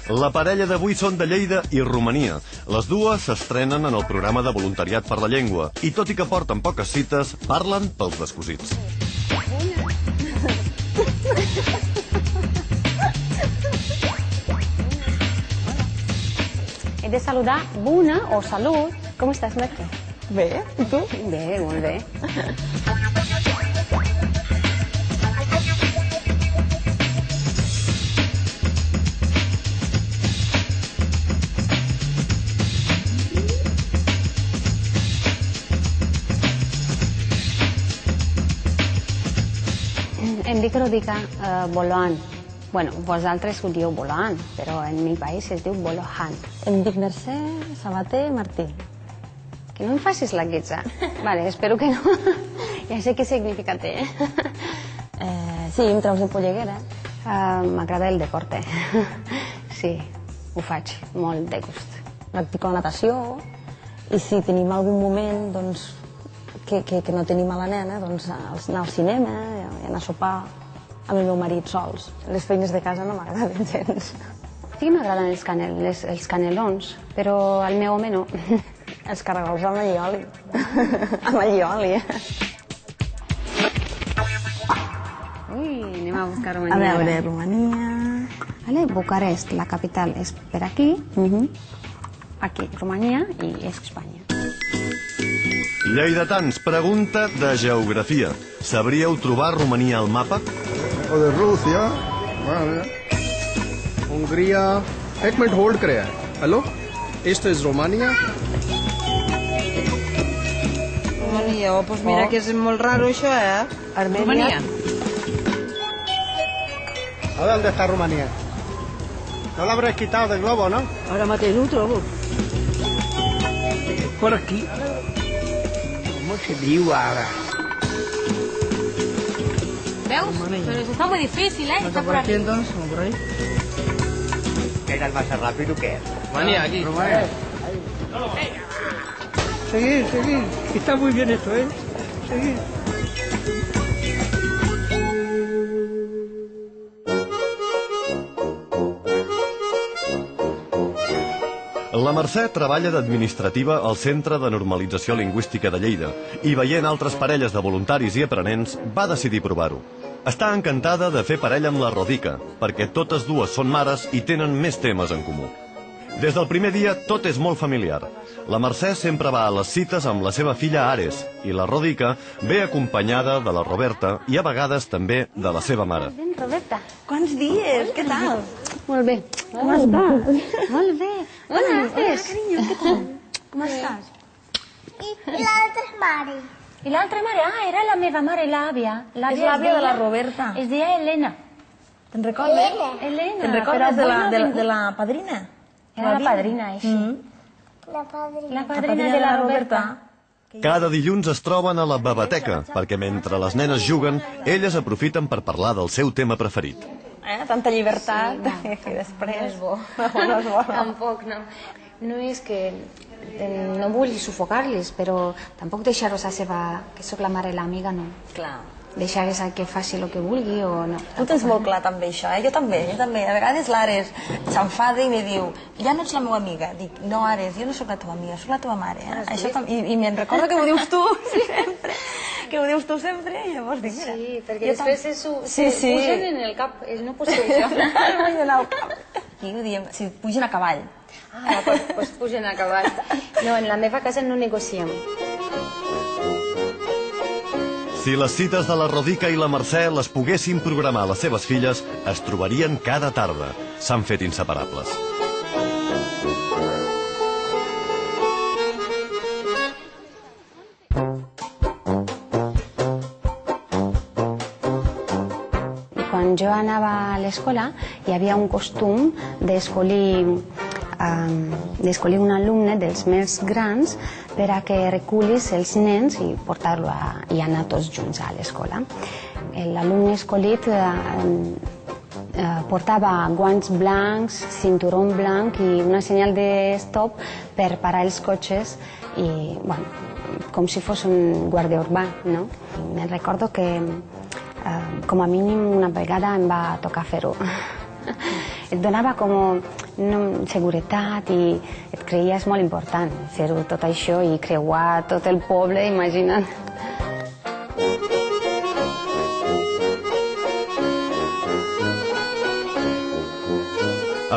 La parella d'avui són de Lleida i Romania. Les dues s'estrenen en el programa de voluntariat per la llengua i, tot i que porten poques cites, parlen pels descosits. He de saludar Buna o Salut. Com estàs, Merche? Bé, i tu? Bé, molt bé. Em dic Rodica Boloan. Bueno, vosaltres ho dieu Boloan, però en mi país es diu Bolohan. Em dic Mercè Sabater Martí. Que no em facis la guitza. Vale, espero que no. Ja sé què significa té. Sí, em traus de polleguera. M'agrada el deporte. Sí, ho faig molt de gust. Practico natació i si tenim algun moment, doncs, que no tenim a la nena, doncs anar al cinema i anar a sopar amb el meu marit sols. Les feines de casa no m'agraden gens. Sí que m'agraden els canelons, però al meu home no. Els caragols amb allioli. Amb allioli. Ui, anem a buscar Romania. A veure, Romania... Vale, Bucarest, la capital, és per aquí. Aquí, Romania, i és Espanya. Lleidatans, pregunta de geografia. Sabríeu trobar Romania al mapa? O de Rusia. Vale. Hungría. एक minute hold करे है. Hello, esto es Romania. Romania, pues mira que és molt raro això, Armenia. A ver dónde está Rumanía. No lo habréis quitado del globo, ¿no? Ara mateix ho trobo. Por aquí. ¿Cómo se diu ara? ¿Veus? Pero eso está muy difícil, ¿eh? Está por aquí. Entonces, por ahí. ¿Qué era el más rápido que es? Romania, aquí. Romania. Seguir, seguir. Está muy bien esto, ¿eh? Seguir. La Mercè treballa d'administrativa al Centre de Normalització Lingüística de Lleida i, veient altres parelles de voluntaris i aprenents, va decidir provar-ho. Està encantada de fer parella amb la Rodica, perquè totes dues són mares i tenen més temes en comú. Des del primer dia tot és molt familiar. La Mercè sempre va a les cites amb la seva filla Ares i la Rodica ve acompanyada de la Roberta i a vegades també de la seva mare. Ben, Roberta. Quants dies? Què tal? Molt bé. Com estàs? Molt bé. Hola, carinyo, què tal? Com estàs? I l'altra mare. I l'altra mare, era la meva mare, l'àvia. És l'àvia de la Roberta. Es deia Helena. Te'n recordes? Helena. Te'n recordes de la padrina? Era la padrina, així. La padrina. La padrina de la Roberta. Cada dilluns es troben a la babateca, perquè mentre les nenes juguen, elles aprofiten per parlar del seu tema preferit. Tanta llibertat. I després... No és bo. No és bo. Tampoc, no. No és que no vull sufocar-les, però tampoc deixar-los a seva... que sóc la mare i l'amiga, no. Clar. Deixar-los que faci el que vulgui o no. Tu tens molt clar també això, Jo també. A vegades l'Ares s'enfada i me diu ja no ets la meva amiga. Dic, no, Ares, jo no sóc la teva amiga, sóc la teva mare. Això I me'n recordo que ho dius tu sempre. Que ho dius tu sempre i llavors dic, mira. Sí, perquè després se pugen en el cap. No pot ser això. Vull anar al cap. Aquí ho diem, si pugen a cavall. Doncs pugen a cavall. No, en la meva casa no negociem. Si les cites de la Rodica i la Mercè les poguessin programar a les seves filles, es trobarien cada tarda. S'han fet inseparables. Quan jo anava a l'escola hi havia un costum d'escollir un alumne dels més grans per a que recullis els nens i portar-lo i anar tots junts a l'escola. L'alumne escollit portava guants blancs, cinturó blanc i una senyal de stop per parar els cotxes i, bueno, com si fos un guàrdia urbà, no? Me'n recordo que com a mínim una vegada em va tocar fer-ho. Et donava com seguretat, i et creies molt important fer-ho tot això i creuar tot el poble, imagina't.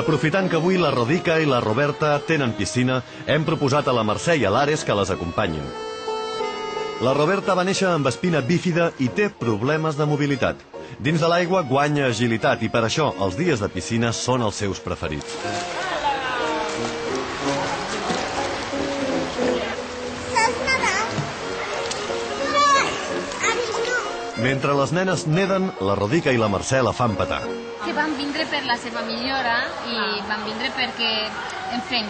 Aprofitant que avui la Rodica i la Roberta tenen piscina, hem proposat a la Mercè i a l'Ares que les acompanyin. La Roberta va néixer amb espina bífida i té problemes de mobilitat. Dins de l'aigua guanya agilitat i per això els dies de piscina són els seus preferits. Saps nedar? Mentre les nenes neden, la Rodica i la Mercè la fan petar. Que van vindre per la seva millora i van vindre perquè, en fi...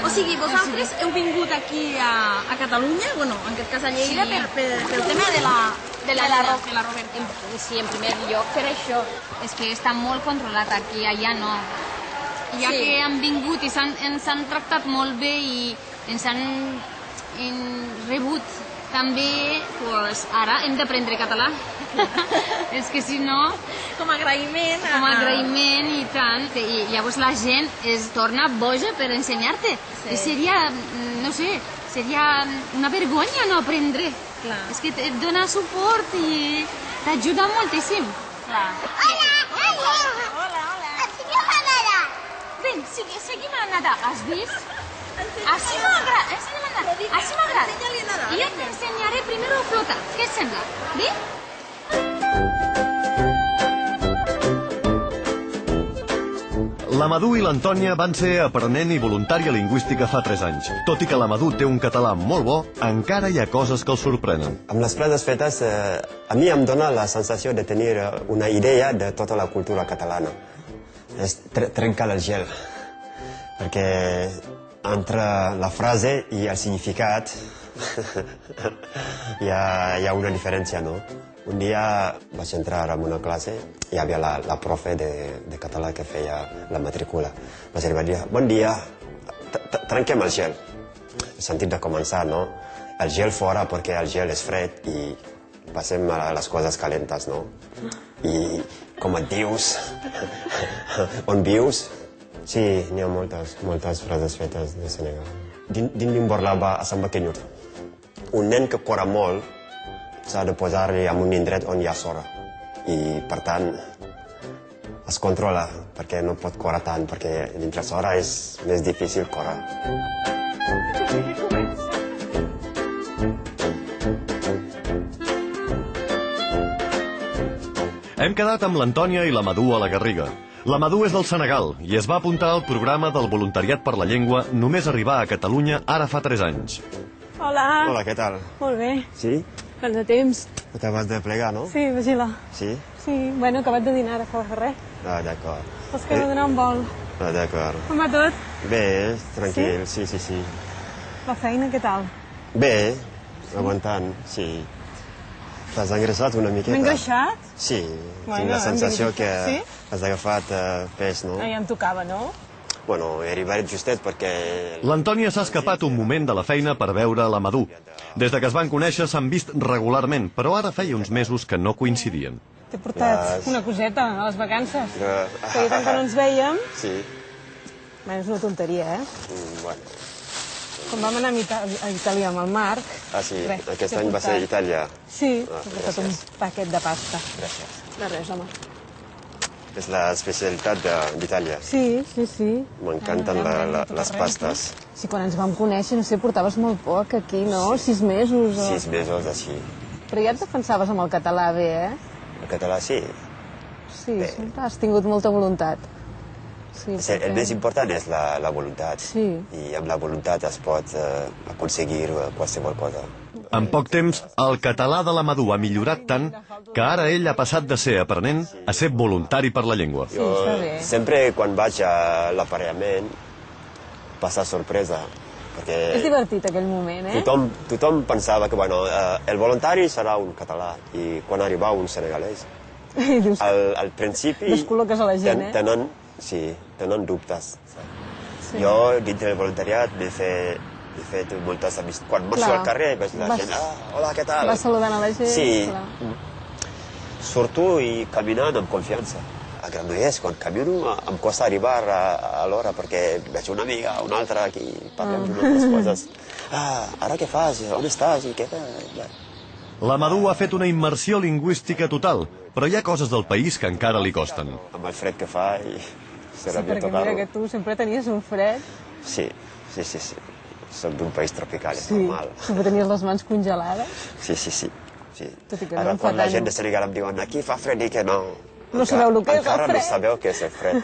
O sigui, vosaltres heu vingut aquí a Catalunya, bueno, en aquest cas a Lleida, pel tema de la Roberta. Sí, en primer lloc per això. És que està molt controlat aquí, allà no. Ja que han vingut i ens han tractat molt bé i ens han rebut també, doncs ara hem d'aprendre català. És que si no... Com a agraïment. Com a agraïment i tant. I llavors la gent es torna boja per ensenyar-te. I seria, no sé, seria una vergonya no aprendre. Clar. És que et dona suport i t'ajuda moltíssim. Clar. Hola! Ensenya'm a nedar! Ven, seguim a nedar. Has vist? Així m'agrada. Així m'agrada. Ensenya-li a nedar. I jo t'ensenyaré primer a flotar. Què et sembla? Bé? La Madú i l'Antònia van ser aprenent i voluntària lingüística fa 3 anys. Tot i que la Madú té un català molt bo, encara hi ha coses que el sorprenen. Amb les frases fetes, a mi em dona la sensació de tenir una idea de tota la cultura catalana. És trencar el gel, perquè entre la frase i el significat hi ha una diferència, no? Un dia vaig entrar en una classe i hi havia la profe de català que feia la matrícula. Vaig arribar a dir, bon dia, trenquem el gel. El sentit de començar, no? El gel fora perquè el gel és fred i passem a les coses calentes, no? I com et dius? On vius? Sí, n'hi ha moltes frases fetes de Senegal. Din l'imborlava a Sant Baquenyut. Un nen que corre molt s'ha de posar-li en un indret on hi ha sorra. I, per tant, es controla, perquè no pot córrer tant, perquè dintre sorra és més difícil córrer. Hem quedat amb l'Antònia i la Madú a la Garriga. La Madú és del Senegal i es va apuntar al programa del Voluntariat per la Llengua només arribar a Catalunya ara fa 3 anys. Hola. Hola, què tal? Molt bé. Sí? Quant de temps? T'acabes de plegar, no? Sí, vigila. Sí? Sí, bueno, acabat de dinar, ara fa res. Ah, d'acord. Els que no donar un vol. Ah, d'acord. Com va tot? Bé, tranquil, sí. La feina, què tal? Bé, aguantant, sí. T'has engreixat una miqueta? M'he engreixat? Sí, Bueno, tinc la sensació que sí? has agafat pes, no? Ah, ja em tocava, no? Bueno, he arribat justet perquè... L'Antònia s'ha escapat un moment de la feina per veure la Madú. Des de que es van conèixer s'han vist regularment, però ara feia uns mesos que no coincidien. T'he portat una coseta a les vacances. Ah. Feia tant que no ens vèiem. Sí. Bueno, és una tonteria, eh? Bueno. Quan vam anar a Itàlia amb el Marc... Ah, sí, res, aquest t'he any va ser a portat. Itàlia. Sí, Ah, t'he portat un paquet de pasta. Gràcies. De res, home. És l'especialitat d'Itàlia. Sí. M'encanten les pastes. Sí, quan ens vam conèixer, no sé, portaves molt poc aquí, no? 6 mesos. 6 mesos així. Però ja et defensaves amb el català bé, eh? El català sí. Sí, has tingut molta voluntat. Sí, El més important és la voluntat. Sí. I amb la voluntat es pot aconseguir qualsevol cosa. En poc temps, el català de la Madú ha millorat tant que ara ell ha passat de ser aprenent a ser voluntari per la llengua. Sí, està bé. Sempre quan vaig a l'aparellament passa sorpresa. Perquè És divertit aquell moment, eh? tothom pensava que el voluntari serà un català i quan arriba un senegalès I dius, al principi descol·loques a la gent, eh? tenen dubtes. Sí. Jo, dintre del voluntariat, he fet moltes amistats. Quan marxo al carrer, veig la gent, hola, què tal? Vas saludant a la gent. Sí, clar. surto i caminant amb confiança. a Granollers, quan camino em costa arribar a l'hora perquè veig una amiga, una altra aquí, parlem d'unes coses. Ara què fas? On estàs? I què? La Madu ha fet una immersió lingüística total, però hi ha coses del país que encara li costen. Amb el fred que fa i serà bé Perquè mira que tu sempre tenies un fred. Sí. Soc d'un país tropical, és normal. Sempre tenies les mans congelades. Sí. Tot i que Ara no fa quan la tant. gent de Senegal em diuen aquí fa fred i que no. No sabeu el que és el Encara no fred. sabeu què és el fred.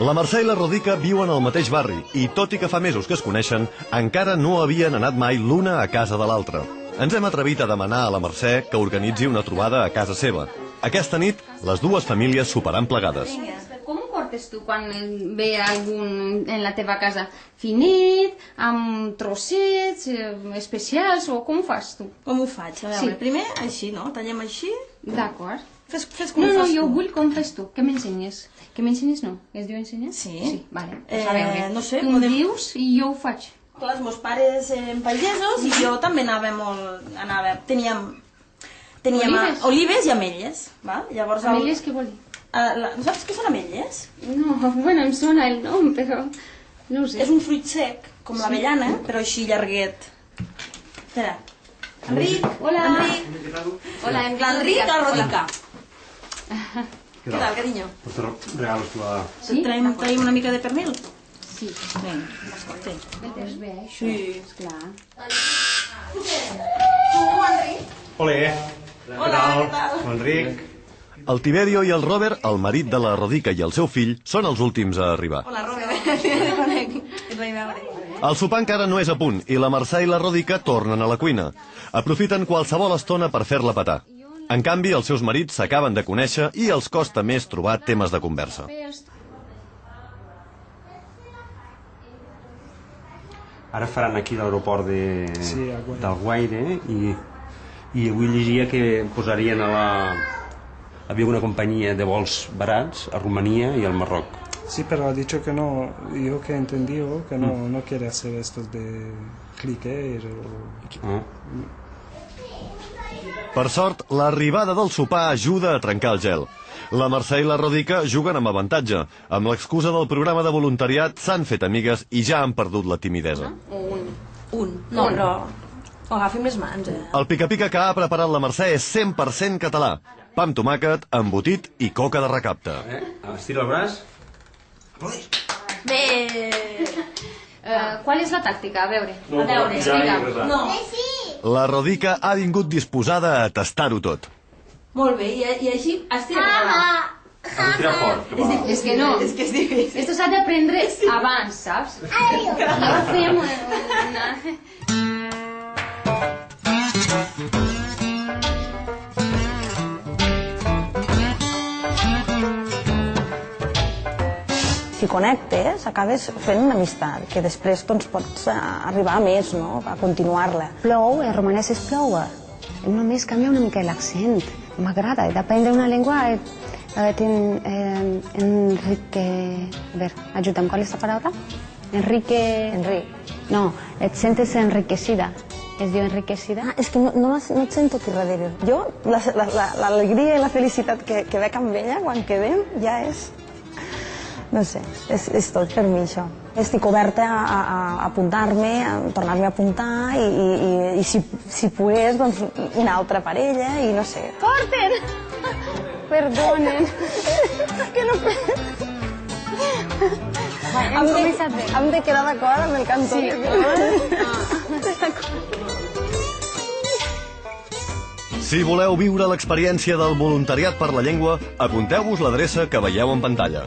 La Mercè i la Rodica viuen al mateix barri i, tot i que fa mesos que es coneixen, encara no havien anat mai l'una a casa de l'altra. Ens hem atrevit a demanar a la Mercè que organitzi una trobada a casa seva. Aquesta nit, les dues famílies soparan plegades. Com ho portes tu quan ve algun en la teva casa? Finet, amb trossets especials, o com ho fas tu? Com ho faig? A veure, primer així, no? Tallem així. D'acord. Fes com ho No, fas tu. jo vull com fes tu, que m'ensenyes. Que m'ensenyes no, es diu ensenyar? Sí. Vale, pues a veure, no sé, tu em dius i jo ho faig. Clar, els meus pares eren pagesos i jo també teníem olives i ametlles, va? Llavors Ametlles què vol dir? No saps què són ametlles? No, bueno, em sona el nom, però no ho sé. És un fruit sec, com l'avellana, però així llarguet. Espera. Enric, Hola. Enric. Hola, L'Enric a la Rodica. ¿Qué tal, cariño? Pues te regalos tu a... Sí? Traiem una mica de pernil? Sí. Vinga, escolta. És bé, això. Sí. Esclar. Olé! Hola, què tal? Enric. El Tiberio i el Robert, el marit de la Rodica i el seu fill, són els últims a arribar. Hola, Robert. Et vaig veure. El sopar encara no és a punt i la Mercè i la Rodica tornen a la cuina. Aprofiten qualsevol estona per fer-la petar. En canvi, els seus marits s'acaben de conèixer i els costa més trobar temes de conversa. Ara faran aquí l'aeroport del Guaire i avui llegia que posarien havia una companyia de vols barats a Romania i al Marroc. Sí, pero ha dicho que no, yo que he entendido que no quiere hacer estos de clicker o... Per sort, l'arribada del sopar ajuda a trencar el gel. La Mercè i la Rodica juguen amb avantatge. Amb l'excusa del programa de voluntariat s'han fet amigues i ja han perdut la timidesa. Un. No, però agafi més mans, El pica-pica que ha preparat la Mercè és 100% català. Pa amb tomàquet, embotit i coca de recapte. Estira el braç. Bé! Qual és la tàctica? A veure, explica. No. La Rodica ha vingut disposada a tastar-ho tot. Molt bé, i així estira Estira fort. és que no. És que és difícil. Esto s'ha d'aprendre abans, saps? No fem una... Si connectes, acabes fent una amistat, que després doncs, pots arribar a més, no? A continuar-la. Plou, en romanès és ploure. Només canvia una mica l'accent. M'agrada, d'aprendre una llengua enrique... A veure, ajuda'm, qual és la paraula? Enric. No, et sentes enriquecida. Es diu enriquecida? És que no et sento aquí darrere. Jo, l'alegria i la felicitat que veig amb ella quan quedem ja és... No sé, és tot per mi això. Estic oberta a apuntar-me, a tornar-me a apuntar i si pogués, doncs una altra parella i no sé. Porter! Perdonen. Que no... Hem de quedar d'acord amb el cantó. Si voleu viure l'experiència del voluntariat per la llengua, apunteu-vos l'adreça que veieu en pantalla.